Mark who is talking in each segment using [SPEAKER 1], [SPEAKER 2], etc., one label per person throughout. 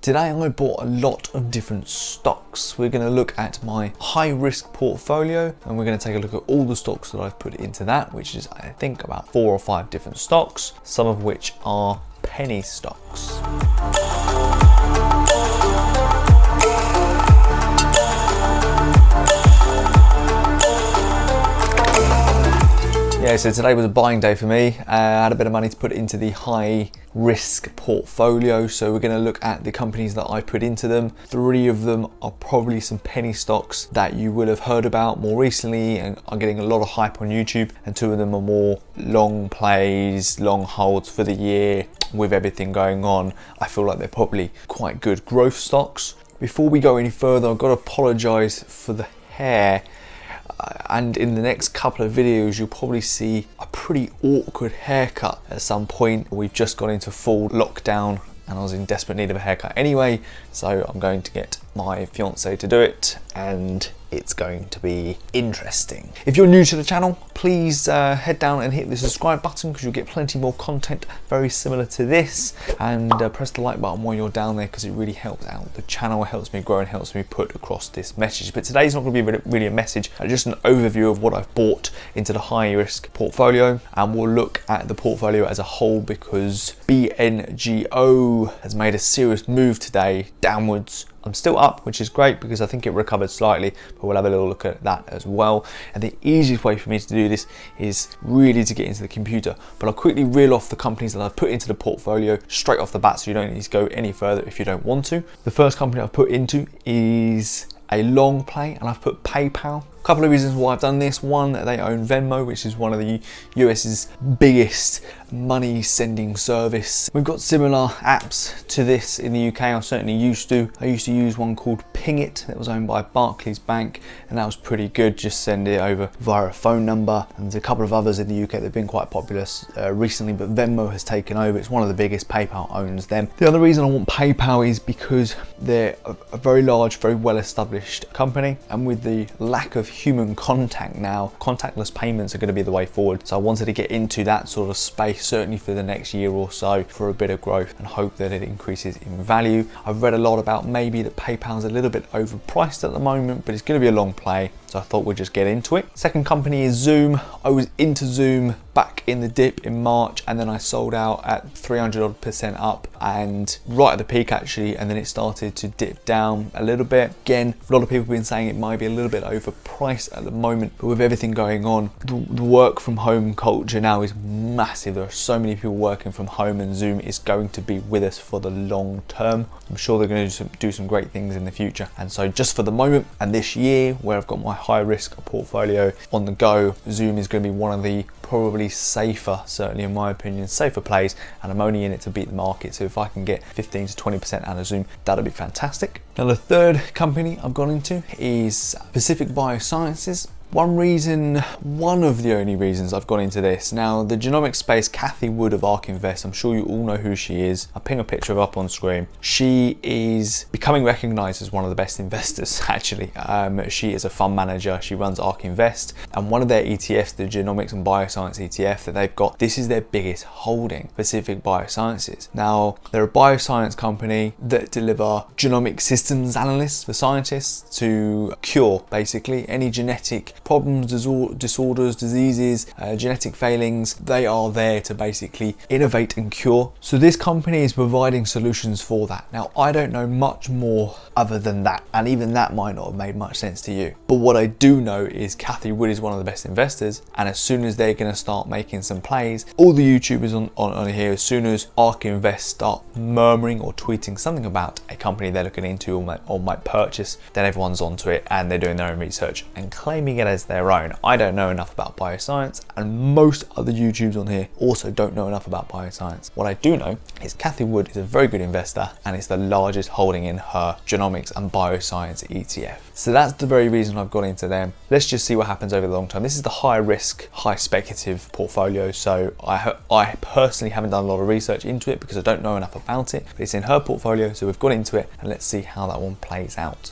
[SPEAKER 1] Today I bought a lot of different stocks. We're going to look at my high risk portfolio and we're going to take a look at all the stocks that I've put into that, which is I think about 4 or 5 different stocks, some of which are penny stocks. Yeah, so today was a buying day for me. I had a bit of money to put into the high risk portfolio. So we're going to look at the companies that I put into them. 3 of them are probably some penny stocks that you will have heard about more recently and are getting a lot of hype on YouTube. And 2 of them are more long plays, long holds for the year with everything going on. I feel like they're probably quite good growth stocks. Before we go any further, I've got to apologize for the hair. And in the next couple of videos you'll probably see a pretty awkward haircut at some point. We've just gone into full lockdown and I was in desperate need of a haircut anyway, so I'm going to get my fiance to do it and it's going to be interesting. If you're new to the channel, please head down and hit the subscribe button because you'll get plenty more content very similar to this, and press the like button while you're down there because it really helps out the channel, it helps me grow and helps me put across this message. But today's not going to be really a message, just an overview of what I've bought into the high risk portfolio, and we'll look at the portfolio as a whole because BNGO has made a serious move today downwards. I'm still up, which is great because I think it recovered slightly, but we'll have a little look at that as well. And the easiest way for me to do this is really to get into the computer, but I'll quickly reel off the companies that I've put into the portfolio straight off the bat so you don't need to go any further if you don't want to. The first company I've put into is a long play and I've put PayPal. A couple of reasons why I've done this. One, they own Venmo, which is one of the US's biggest money sending service. We've got similar apps to this in the UK. I certainly used to. I used to use one called Ping It that was owned by Barclays Bank, and that was pretty good. Just send it over via a phone number. And there's a couple of others in the UK that have been quite popular recently, but Venmo has taken over. It's one of the biggest. PayPal owns them. The other reason I want PayPal is because they're a very large, very well established company, and with the lack of human contact now, contactless payments are going to be the way forward. So I wanted to get into that sort of space, certainly for the next year or so, for a bit of growth and hope that it increases in value. I've read a lot about maybe that PayPal's a little bit overpriced at the moment, but it's going to be a long play. So I thought we'd just get into it. Second company is Zoom. I was into Zoom back in the dip in March, and then I sold out at 300% up and right at the peak actually, and then it started to dip down a little bit. Again, a lot of people have been saying it might be a little bit overpriced at the moment, but with everything going on, the work from home culture now is massive. There are so many people working from home and Zoom is going to be with us for the long term. I'm sure they're going to do some great things in the future. And so just for the moment and this year where I've got my high risk portfolio on the go, Zoom is going to be one of the probably safer, certainly in my opinion, safer plays, and I'm only in it to beat the market. So if I can get 15 to 20% out of Zoom, that'll be fantastic. Now the third company I've gone into is Pacific Biosciences. One of the only reasons I've gone into this. Now, the genomic space, Cathie Wood of ARK Invest, I'm sure you all know who she is. I'll ping a picture of her up on screen. She is becoming recognized as one of the best investors, actually. She is a fund manager. She runs ARK Invest, and one of their ETFs, the Genomics and Bioscience ETF that they've got, this is their biggest holding, Pacific Biosciences. Now, they're a bioscience company that deliver genomic systems analysts for scientists to cure, basically, any genetic problems, disorders, diseases, genetic failings. They are there to basically innovate and cure. So this company is providing solutions for that. Now, I don't know much more other than that, and even that might not have made much sense to you. But what I do know is Cathie Wood is one of the best investors, and as soon as they're going to start making some plays, all the YouTubers on here, as soon as ARK Invest start murmuring or tweeting something about a company they're looking into or might purchase, then everyone's onto it and they're doing their own research and claiming it as their own. I don't know enough about bioscience, and most other YouTubers on here also don't know enough about bioscience. What I do know is Cathie Wood is a very good investor, and it's the largest holding in her genomics and bioscience ETF. So that's the very reason I've got into them. Let's just see what happens over the long term. This is the high risk, high speculative portfolio. So I personally haven't done a lot of research into it because I don't know enough about it, but it's in her portfolio. So we've got into it and let's see how that one plays out.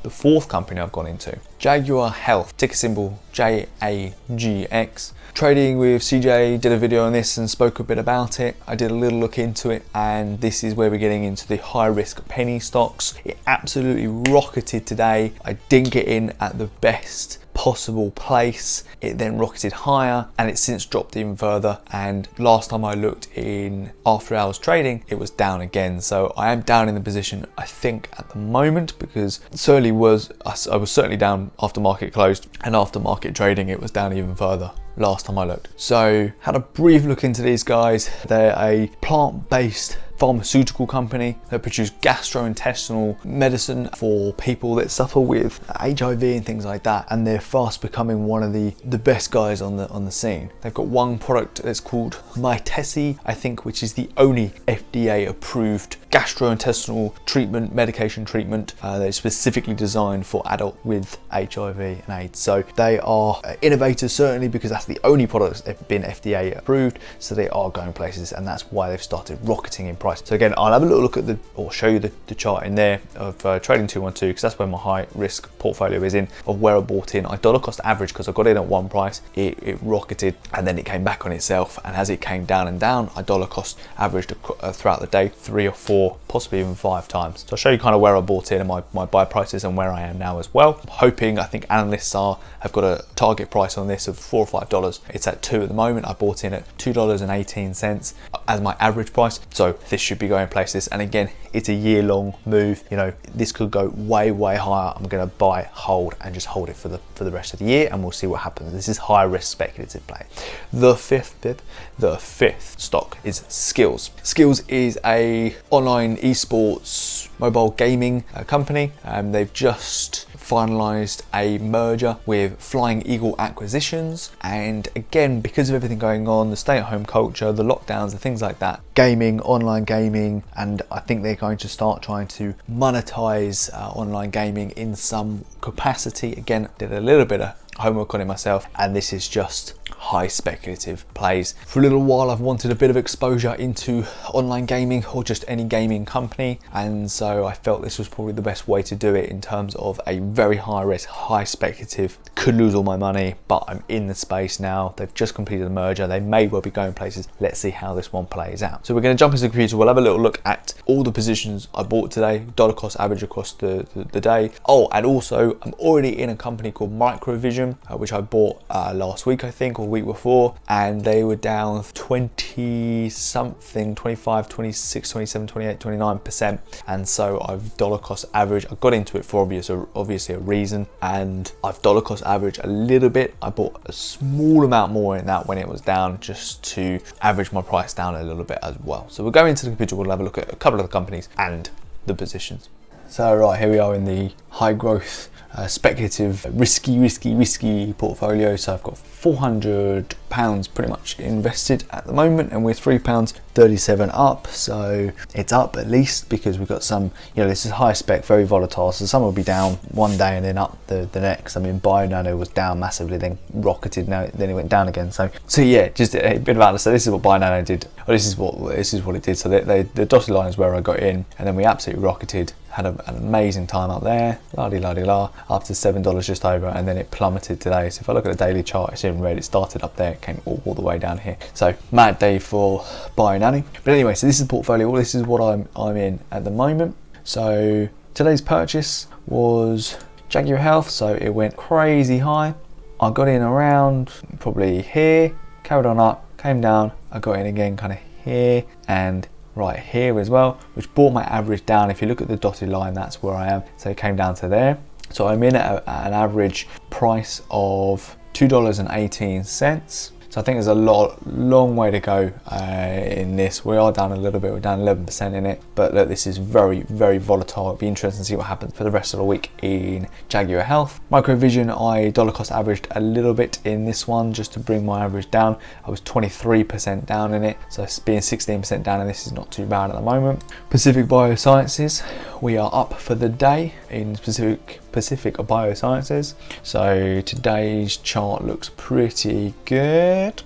[SPEAKER 1] the fourth company I've gone into. Jaguar Health, ticker symbol JAGX. Trading with CJ did a video on this and spoke a bit about it. I did a little look into it, and this is where we're getting into the high risk penny stocks. It absolutely rocketed today. I didn't get in at the best possible place. It then rocketed higher, and it's since dropped even further, and last time I looked in after hours trading, it was down again. So I am down in the position, I think, at the moment, because I was certainly down after market closed, and after market trading it was down even further last time I looked. So had a brief look into these guys. They're a plant-based pharmaceutical company that produce gastrointestinal medicine for people that suffer with HIV and things like that, and they're fast becoming one of the best guys on the scene. They've got one product that's called Mytesi, I think, which is the only FDA approved gastrointestinal treatment, medication treatment that is specifically designed for adults with HIV and AIDS. So they are innovators, certainly, because that's the only product that's been FDA approved. So they are going places, and that's why they've started rocketing in price. So again, I'll have a little look at show you the chart in there of Trading212, because that's where my high risk portfolio is in, of where I bought in. I dollar cost average because I got in at one price, it rocketed, and then it came back on itself, and as it came down and down, I dollar cost averaged throughout the day 3 or 4, possibly even 5 times. So I'll show you kind of where I bought in and my buy prices and where I am now as well. I'm hoping, I think analysts have got a target price on this of $4 or $5. It's at $2 at the moment. I bought in at $2.18 as my average price. So this should be going places. And again, it's a year-long move. You know, this could go way higher. I'm going to buy, hold, and just hold it for the rest of the year, and we'll see what happens. This is high risk speculative play. The fifth stock is Skills. Skills is a online esports mobile gaming company. They've just finalized a merger with Flying Eagle Acquisitions, and again, because of everything going on, the stay-at-home culture, the lockdowns, the things like that, gaming, online gaming, and I think they're going to start trying to monetize online gaming in some capacity. Again, did a little bit of homework on it myself, and this is just high speculative plays. For a little while I've wanted a bit of exposure into online gaming or just any gaming company, and so I felt this was probably the best way to do it in terms of a very high risk, high speculative. Could lose all my money, but I'm in the space now. They've just completed the merger. They may well be going places. Let's see how this one plays out. So we're going to jump into the computer. We'll have a little look at all the positions I bought today, dollar cost average across the day. Oh, and also I'm already in a company called Microvision, which I bought last week, I think, or week before, and they were down 20 something, 25, 26, 27, 28, 29%. And so I've dollar cost average. I got into it for obviously a reason, and I've dollar cost average a little bit. I bought a small amount more in that when it was down, just to average my price down a little bit as well. So we'll go into the computer, we'll have a look at a couple of the companies and the positions. So right, here we are in the high growth speculative risky portfolio. So I've got £400 pretty much invested at the moment, and we're £3.37 up, so it's up at least, because we've got some, you know, this is high spec, very volatile, so some will be down one day and then up the next. I mean, BioNano was down massively, then rocketed, then it went down again. So yeah, just a bit about it. So this is what BioNano did, or this is what it did. So the dotted line is where I got in, and then we absolutely rocketed. Had an amazing time up there, la-di-la-di-la, up to $7 just over, and then it plummeted today. So if I look at the daily chart, it's in red. It started up there, came all the way down here. So mad day for BioNano. But anyway, so this is the portfolio. Well, this is what I'm in at the moment. So today's purchase was Jaguar Health, so it went crazy high. I got in around probably here, carried on up, came down. I got in again kind of here and right here as well, which brought my average down. If you look at the dotted line, that's where I am. So it came down to there. So I'm in at an average price of $2.18. So I think there's a long way to go in this. We are down a little bit, we're down 11% in it, but look, this is very volatile. It'll be interesting to see what happens for the rest of the week in Jaguar Health. Microvision, I dollar cost averaged a little bit in this one just to bring my average down. I was 23% down in it, so being 16% down in this is not too bad at the moment. Pacific Biosciences, we are up for the day in Pacific Biosciences. So today's chart looks pretty good,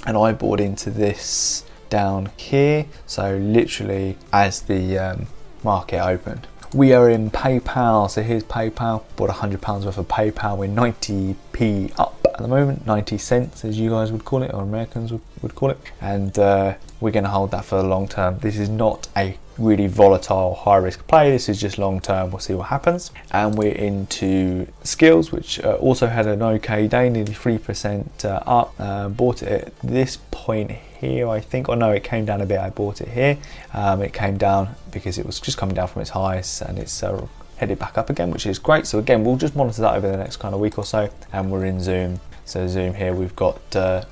[SPEAKER 1] and I bought into this down here, so literally as the market opened. We are in PayPal, so here's PayPal. Bought £100 worth of PayPal. We're 90p up at the moment, 90 cents as you guys would call it, or Americans would call it. And we're going to hold that for the long term. This is not a really volatile, high risk play. This is just long term. We'll see what happens. And we're into Skills, which also had an okay day, nearly 3% up. Bought it at this point here, I think. Oh no, it came down a bit. I bought it here. It came down because it was just coming down from its highs, and it's headed back up again, which is great. So again, we'll just monitor that over the next kind of week or so. And we're in Zoom. So Zoom here, we've got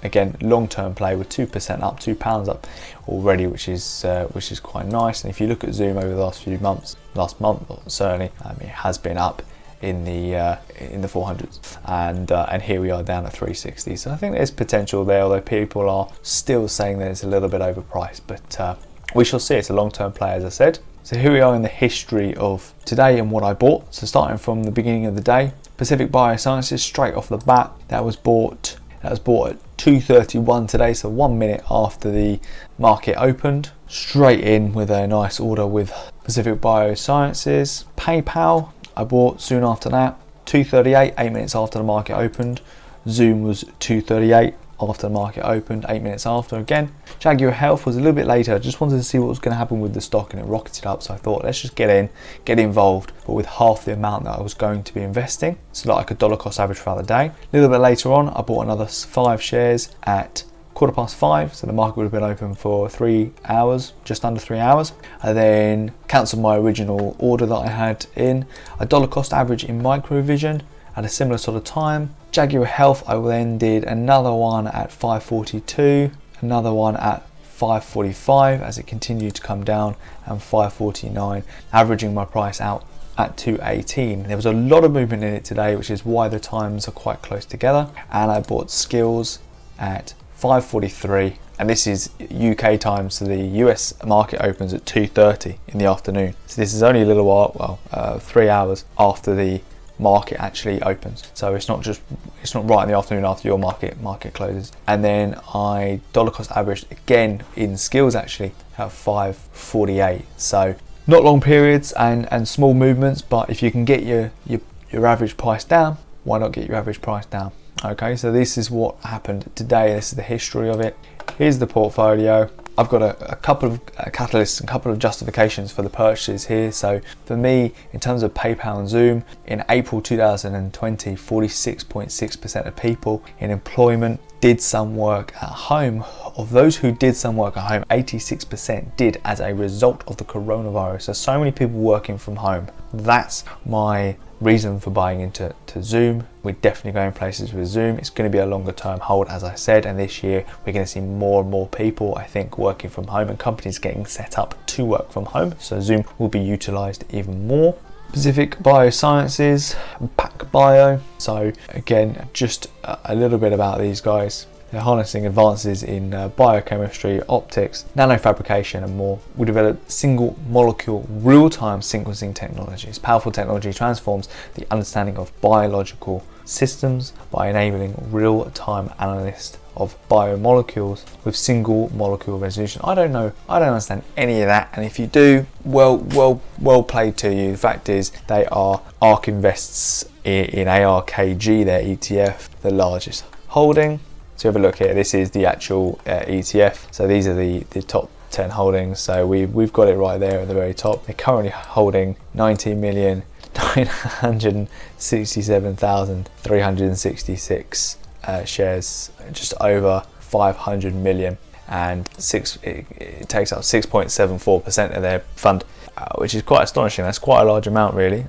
[SPEAKER 1] again long-term play with 2% up, £2 up already, which is quite nice. And if you look at Zoom over the last few months, last month certainly, it has been up in the 400s, and here we are down at 360. So I think there's potential there, although people are still saying that it's a little bit overpriced. But we shall see. It's a long-term play, as I said. So here we are in the history of today and what I bought. So starting from the beginning of the day. Pacific Biosciences, straight off the bat, that was bought at 2:31 today, so 1 minute after the market opened. Straight in with a nice order with Pacific Biosciences. PayPal, I bought soon after that, 2:38, 8 minutes after the market opened. Zoom was 2:38 after the market opened, 8 minutes after again. Jaguar Health was a little bit later. I just wanted to see what was going to happen with the stock, and it rocketed up, so I thought let's just get involved, but with half the amount that I was going to be investing, so that I could dollar cost average throughout the day. A little bit later on, I bought another 5 shares at 5:15, so the market would have been open for 3 hours, just under 3 hours. I then cancelled my original order that I had in. I dollar cost average in Microvision at a similar sort of time. Jaguar Health, I then did another one at 5:42, another one at 5:45 as it continued to come down, and 5:49, averaging my price out at 218. There was a lot of movement in it today, which is why the times are quite close together. And I bought Skills at 5:43, and this is UK time, so the US market opens at 2:30 in the afternoon. So this is only a little while, 3 hours after the market actually opens, so it's not right in the afternoon after your market closes. And then I dollar cost averaged again in Skills actually at 5:48. So not long periods and small movements, but if you can get your average price down, why not get your average price down? Okay, so this is what happened today. This is the history of it. Here's the portfolio. I've got a couple of catalysts and a couple of justifications for the purchases here. So for me, in terms of PayPal and Zoom, in April 2020, 46.6% of people in employment did some work at home. Of those who did some work at home, 86% did as a result of the coronavirus. So many people working from home. That's my reason for buying into Zoom. We're definitely going places with Zoom. It's going to be a longer term hold, as I said, and this year we're going to see more and more people, I think, working from home and companies getting set up to work from home. So Zoom will be utilized even more. Pacific Biosciences, Pac Bio. So again, just a little bit about these guys. They're harnessing advances in biochemistry, optics, nanofabrication and more. We develop single molecule real-time sequencing technologies. Powerful technology transforms the understanding of biological systems by enabling real-time analysis of biomolecules with single molecule resolution. I don't understand any of that, and if you do, well played to you. The fact is, they are ARK invests in ARKG, their ETF, the largest holding. So have a look here. This is the actual ETF. So these are the top 10 holdings. So we've got it right there at the very top. They're currently holding 19,967,366 shares, just over 500 million, and it takes up 6.74% of their fund, which is quite astonishing. That's quite a large amount, really.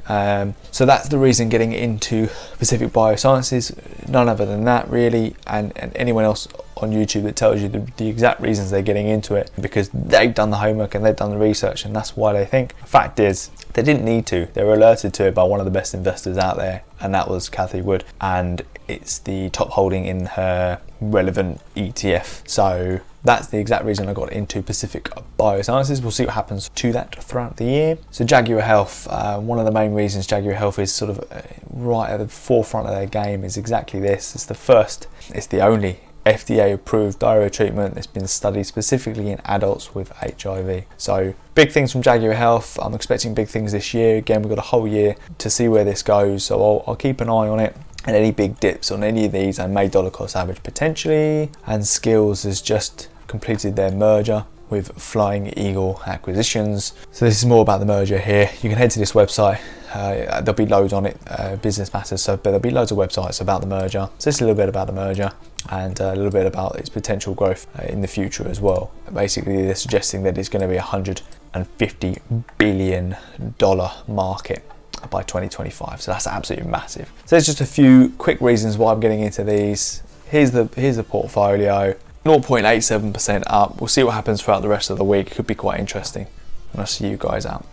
[SPEAKER 1] So that's the reason getting into Pacific Biosciences. None other than that, really. And anyone else on YouTube that tells you the exact reasons they're getting into it, because they've done the homework and they've done the research, and that's why they think. The fact is, they didn't need to. They were alerted to it by one of the best investors out there, and that was Kathy Wood, and it's the top holding in her relevant ETF. So that's the exact reason I got into Pacific Biosciences. We'll see what happens to that throughout the year. So Jaguar Health, one of the main reasons Jaguar Health is sort of right at the forefront of their game is exactly this. It's the only FDA approved diarrhea treatment that's been studied specifically in adults with HIV. So big things from Jaguar Health. I'm expecting big things this year. Again, we've got a whole year to see where this goes, so I'll keep an eye on it. And any big dips on any of these, I may dollar cost average potentially. And Skills has just completed their merger with Flying Eagle Acquisitions. So this is more about the merger here. You can head to this website. There'll be loads on it, Business Matters, but there'll be loads of websites about the merger. So just a little bit about the merger and a little bit about its potential growth in the future as well. Basically, they're suggesting that it's going to be $150 billion market by 2025. So that's absolutely massive. So there's just a few quick reasons why I'm getting into these. Here's the portfolio. 0.87% up. We'll see what happens throughout the rest of the week. Could be quite interesting. And I'll see you guys out.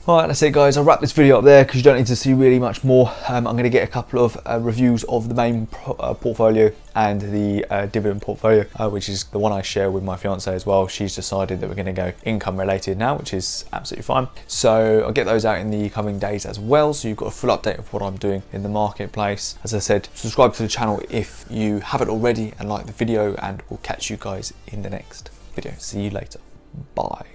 [SPEAKER 1] Alright, that's it guys. I'll wrap this video up there because you don't need to see really much more. I'm going to get a couple of reviews of the main portfolio and the dividend portfolio, which is the one I share with my fiance as well. She's decided that we're going to go income related now, which is absolutely fine. So I'll get those out in the coming days as well, so you've got a full update of what I'm doing in the marketplace. As I said, subscribe to the channel if you haven't already and like the video, and we'll catch you guys in the next video. See you later. Bye.